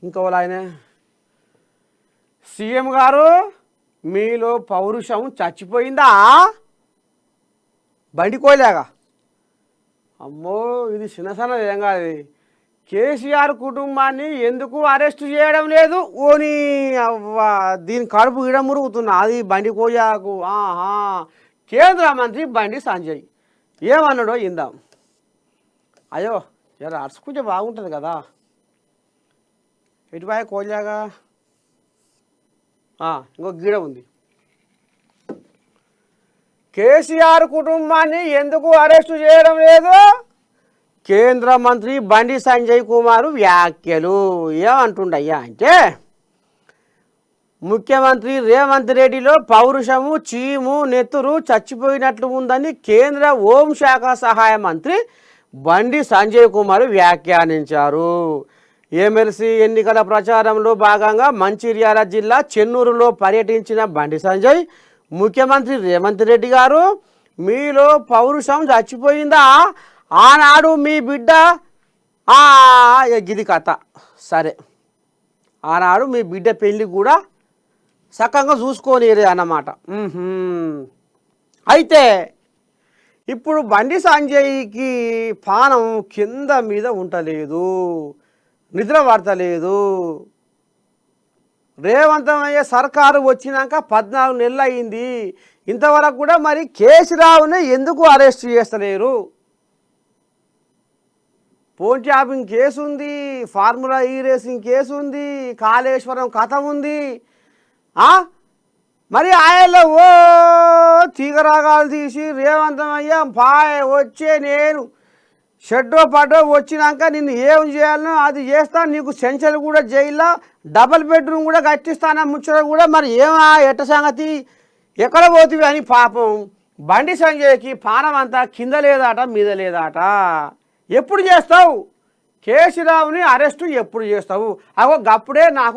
ఇంకోళ్ళు ఆయనే సీఎం గారు మీలో పౌరుషం చచ్చిపోయిందా బండికోలేగా. అమ్మో ఇది చిన్నసన్న ఏం కాదు. కేసీఆర్ కుటుంబాన్ని ఎందుకు అరెస్ట్ చేయడం లేదు ఓని అవ్వా దీని కడుపు ఇడ మురుగుతున్నా అది బండి కోయాకు. కేంద్ర మంత్రి బండి సంజయ్ ఏమన్నాడో ఇందాం. అయ్యో జర అరుచుకుంటే బాగుంటుంది కదా. ఎటుపాయ కోజాగా ఇంకో గీడ ఉంది. కేసీఆర్ కుటుంబాన్ని ఎందుకు అరెస్టు చేయడం లేదు కేంద్ర మంత్రి బండి సంజయ్ కుమార్ వ్యాఖ్యలు. ఏమంటుండయ్యా అంటే ముఖ్యమంత్రి రేవంత్ రెడ్డిలో పౌరుషము చీము నెత్తురు చచ్చిపోయినట్లు ఉందని కేంద్ర హోంశాఖ సహాయ మంత్రి బండి సంజయ్ కుమార్ వ్యాఖ్యానించారు. ఎమ్మెల్సీ ఎన్నికల ప్రచారంలో భాగంగా మంచిర్యాల జిల్లా చెన్నూరులో పర్యటించిన బండి సంజయ్ ముఖ్యమంత్రి రేవంత్ రెడ్డి గారు మీలో పౌరుషం చచ్చిపోయిందా, ఆనాడు మీ బిడ్డ గిది కథ సరే ఆనాడు మీ బిడ్డ పెళ్ళి కూడా చక్కగా చూసుకోనిరే అన్నమాట. అయితే ఇప్పుడు బండి సంజయ్కి పానం కింద మీద ఉంటలేదు, నిద్ర పడతలేదు. రేవంతమయ్య సర్కారు వచ్చినాక 14 నెలలు అయింది, ఇంతవరకు కూడా మరి కేసీరావుని ఎందుకు అరెస్ట్ చేస్తలేరు? ఫోన్ ట్యాపింగ్ కేసు ఉంది, ఫార్ములా ఈ రేసింగ్ కేసు ఉంది, కాళేశ్వరం కథ ఉంది. మరి ఆయనలో తీగరాగాలు తీసి రేవంతమయ్య వచ్చే నేను షెడ్డో పడ్డో వచ్చినాక నిన్ను ఏం చేయాలనో అది చేస్తా, నీకు సెంచరీ కూడా జైల్లో డబల్ బెడ్రూమ్ కూడా కట్టిస్తానా ముచ్చట కూడా మరి ఏమా ఎట్ట సంగతి ఎక్కడ పోతుంది అని పాపం బండి సంజయ్కి పానం అంతా కింద లేదాట మీద లేదాట. ఎప్పుడు చేస్తావు కేసీరావుని అరెస్టు, ఎప్పుడు చేస్తావు? అగో గప్పుడే నాకు